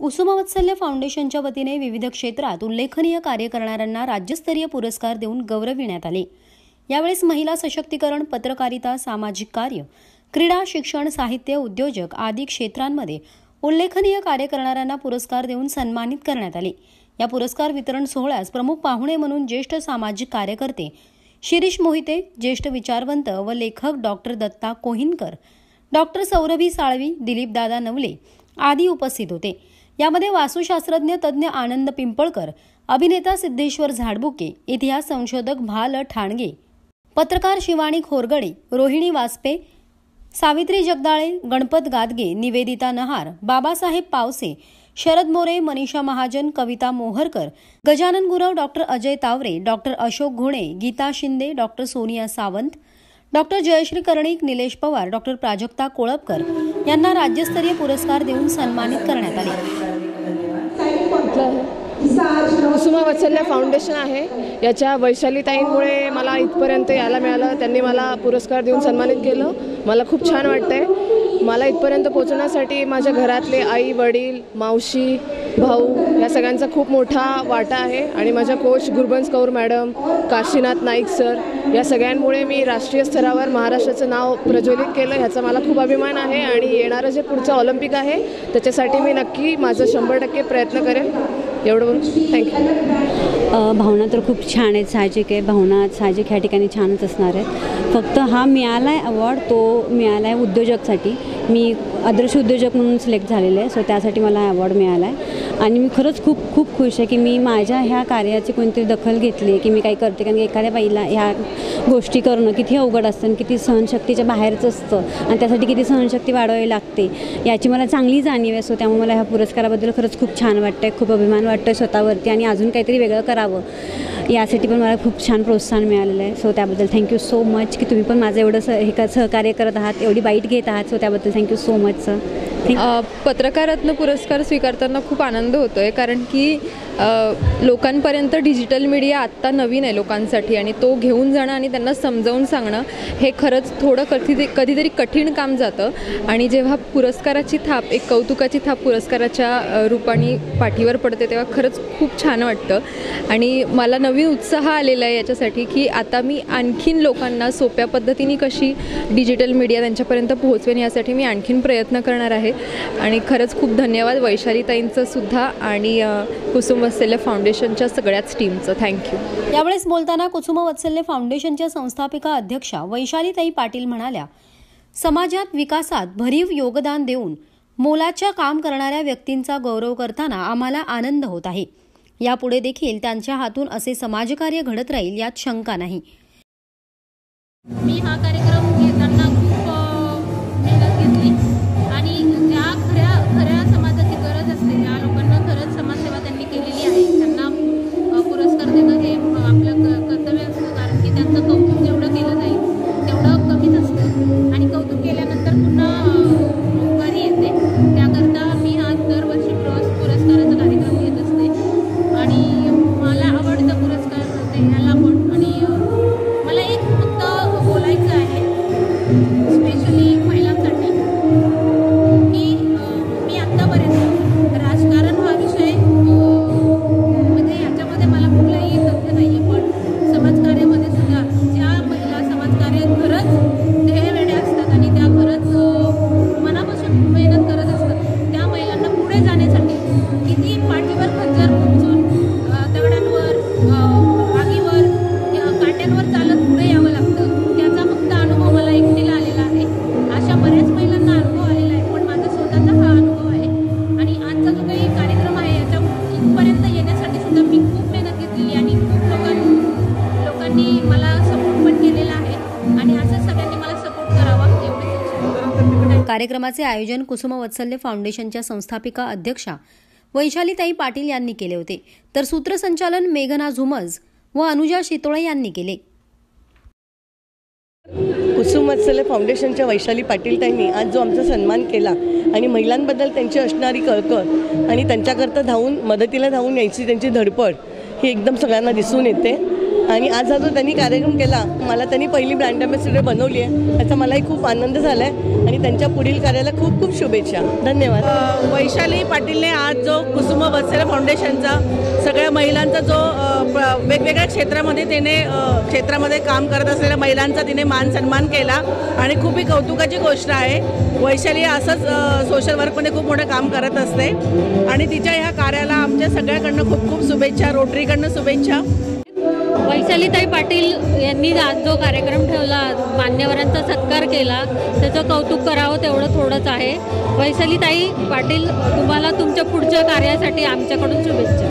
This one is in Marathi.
कुसुमवत्सल्य फाउंडेशनच्या वतीने विविध क्षेत्रात उल्लेखनीय कार्य करणाऱ्यांना राज्यस्तरीय पुरस्कार देऊन गौरविण्यात आले। यावेळेस महिला सशक्तीकरण, पत्रकारिता, सामाजिक कार्य, क्रीडा, शिक्षण, साहित्य, उद्योजक आदी क्षेत्रांमध्ये उल्लेखनीय कार्य करणाऱ्यांना पुरस्कार देऊन सन्मानित करण्यात आले। या पुरस्कार वितरण सोहळ्यास प्रमुख पाहुणे म्हणून ज्येष्ठ सामाजिक कार्यकर्ते शिरीष मोहिते, ज्येष्ठ विचारवंत व लेखक डॉक्टर दत्ता कोहिनकर, डॉक्टर सौरभी साळवी, दिलीप दादा नवले आदी उपस्थित होते। यामध्ये वास्तुशास्त्रज्ञ तज्ञ आनंद पिंपळकर, अभिनेता सिद्धेश्वर झाडबुके, इतिहास संशोधक भाल ठाणगे, पत्रकार Shivani Khorgade, Rohini Waspe, Savitri Jagdale, Ganpat Gadge, Nivedita Nahar, Babasaheb Pawase, Sharad More, Manisha Mahajan, Kavita Moharkar, Gajanan Gurav, doctor Ajay Taware, doctor Ashok Ghone, Geeta Shinde, doctor Sonia Sawant, doctor Jayashree Karnik, Nilesh Pawar, doctor Prajakta Kolapkar यांना राज्यस्तरीय पुरस्कार देऊन सन्मानित करण्यात आले। कुसुमवत्सल्य फाउंडेशन आहे, याच्या वैशालीताईंमुळे मला इथपर्यंत यायला मिळालं। त्यांनी मला पुरस्कार देऊन सन्मानित केलं। मला खूप छान वाटतंय। मला इथपर्यंत पोहोचण्यासाठी माझ्या घरातले आई वडील, मावशी, भाऊ या सगळ्यांचा खूप मोठा वाटा आहे आणि माझ्या coach Gurbans Kaur madam, Kashinath Naik sir या सगळ्यांमुळे मी राष्ट्रीय स्तरावर महाराष्ट्राचं नाव प्रज्वलित केलं। ह्याचा मला खूप अभिमान आहे आणि येणारं जे पुढचं ऑलिम्पिक आहे त्याच्यासाठी मी नक्की माझं 100% प्रयत्न करेन। एवढं बोलून थँक्यू। भावना तर खूप छान आहेत, साहजिक आहे। भावना साहजिक ह्या ठिकाणी छानच असणार आहेत। फक्त हा मिळाला आहे अवॉर्ड, तो मिळाला आहे उद्योजकसाठी। मी आदर्श उद्योजक म्हणून सिलेक्ट झालेले आहे, सो त्यासाठी मला हा अवॉर्ड मिळाला आहे आणि मी खरंच खूप खूप खुश आहे की मी माझ्या ह्या कार्याची कोणतरी दखल घेतली की मी काही करते। कारण की एखाद्या बाईला ह्या गोष्टी करणं किती अवघड असतं, किती सहनशक्तीच्या बाहेरचं असतं आणि त्यासाठी किती सहनशक्ती वाढवावी लागते याची मला चांगली जाणीव आहे। सो त्यामुळे मला ह्या पुरस्काराबद्दल खरंच खूप छान वाटतं आहे, खूप अभिमान वाटतो आहे स्वतःवरती आणि अजून काहीतरी वेगळं करावं यासाठी पण मला खूप छान प्रोत्साहन मिळालेलं आहे। सो त्याबद्दल थँक्यू सो मच की तुम्ही पण माझं एवढं सहकार्य करत आहात, एवढी बाईट घेत आहात। सो त्याबद्दल थँक्यू सो मच सर। पत्रकारत्न पुरस्कार स्वीकारताना खूप आनंद होतो आहे, कारण की लोकांपर्यंत डिजिटल मीडिया आत्ता नवीन आहे लोकांसाठी आणि तो घेऊन जाणं आणि त्यांना समजावून सांगणं हे खरंच थोडं कधीतरी कठीण काम जातं आणि जेव्हा पुरस्काराची थाप, एक कौतुकाची थाप पुरस्काराच्या रूपाने पाठीवर पडते तेव्हा खरंच खूप छान वाटतं आणि मला नवीन उत्साह आलेला आहे याच्यासाठी की आता मी आणखीन लोकांना सोप्या पद्धतीने कशी डिजिटल मीडिया त्यांच्यापर्यंत पोहोचवेन यासाठी मी आणखीन प्रयत्न करणार आहे आणि खरंच खूप धन्यवाद वैशालीताईंचं सुद्धा आणि कुसुमवत्सल्य फाउंडेशनच्या सगळ्याच टीमचं थँक्यू। यावेळेस बोलताना कुसुमवत्सल्य फाउंडेशनच्या संस्थापिका अध्यक्षा वैशालीताई पाटील म्हणाल्या, समाजात विकासात भरीव योगदान देऊन मोलाच्या काम करणाऱ्या व्यक्तींचा गौरव करताना आम्हाला आनंद होत आहे। यापुढे देखील त्यांच्या हातून असे समाजकार्य घडत राहील यात शंका नाही। मी हा कार्यक्रम घेताना खूप मेहनत घेतली आणि ज्या खऱ्या समाजाची गरज असते त्या लोकांना खरंच समाजसेवा त्यांनी केलेली आहे। त्यांना पुरस्कार देणं हे आपलं कर्तव्य असतं, कारण की त्यांचं कौतुक जेवढं केलं जाईल तेवढं कमीच असतं आणि कौतुक केल्यानंतर पुन्हा उभारी येते। त्याकरता मी हा दरवर्षी पुरस्काराचा कार्यक्रम घेत असते आणि मला आवडतं पुरस्कार द्यायला पण। आणि मला एक फक्त बोलायचं आहे स्पेशली महिलांसाठी की मी आत्तापर्यंत राजकारण हा विषय म्हणजे याच्यामध्ये मला कुठलाही तथ्य नाही आहे, पण समाजकार्यामध्ये सुद्धा ज्या महिला समाजकार्यात खरंच ध्येयवेड्या असतात आणि त्या खरंच मनापासून मेहनत करत असतात त्या महिलांना पुढे जाण्यासाठी किती पाठीवर खंजर खुपसून दगडांवर, आगीवर, काट्यांवर चालत पुढे यावं लागतं त्याचा फक्त अनुभव मला एकटीला आलेला आहे। अशा बऱ्याच महिलांना अनुभव आलेला आहे, पण माझा स्वतःचा हा अनुभव आहे आणि आजचा जो काही कार्यक्रम आहे याच्या इथपर्यंत येण्यासाठी सुद्धा मी खूप मेहनत घेतलेली आणि खूप लोकांनी मला सपोर्ट पण केलेला आहे आणि असं सगळ्यांनी मला सपोर्ट करावा एवढंच। कार्यक्रमाचे आयोजन कुसुमवत्सल्य फाउंडेशनच्या संस्थापिका अध्यक्षा वैशालीताई पाटील यांनी केले होते, तर सूत्रसंचालन मेघना झुमज व अनुजा शितोळे यांनी केले। कुसुमवत्सल्य फाउंडेशनच्या वैशाली पाटील ताईंनी आज जो आमचा सन्मान केला आणि महिलांबद्दल त्यांची असणारी कळकळ आणि त्यांच्याकरता मदतीला धावून यायची त्यांची धडपड ही एकदम सगळ्यांना दिसून येते आणि आज हा जो त्यांनी कार्यक्रम केला, मला त्यांनी पहिली ब्रँड ॲम्बॅसेडर बनवली आहे, त्याचा मलाही खूप आनंद झाला आहे आणि त्यांच्या पुढील कार्याला खूप खूप शुभेच्छा. धन्यवाद. वैशाली पाटीलने आज जो कुसुम वत्सले फाउंडेशनचा सगळ्या महिलांचा जो वेगवेगळ्या क्षेत्रामध्ये काम करत असलेल्या महिलांचा तिने मान सन्मान केला आणि खूप ही कौतुकाची गोष्ट आहे. वैशाली असंच सोशल वर्कमध्ये खूप मोठं काम करत असते आणि तिच्या ह्या कार्याला आमच्या सगळ्याकडनं खूप खूप शुभेच्छा, रोटरीकडनं शुभेच्छा. वैशालीताई पाटील यांनी आज जो कार्यक्रम ठेवला, मान्यवरांचा सत्कार केला, त्याचं कौतुक करावं तेवढं थोडंच आहे. वैशालीताई पाटील, तुम्हाला तुमच्या पुढच्या कार्यासाठी आमच्याकडून शुभेच्छा.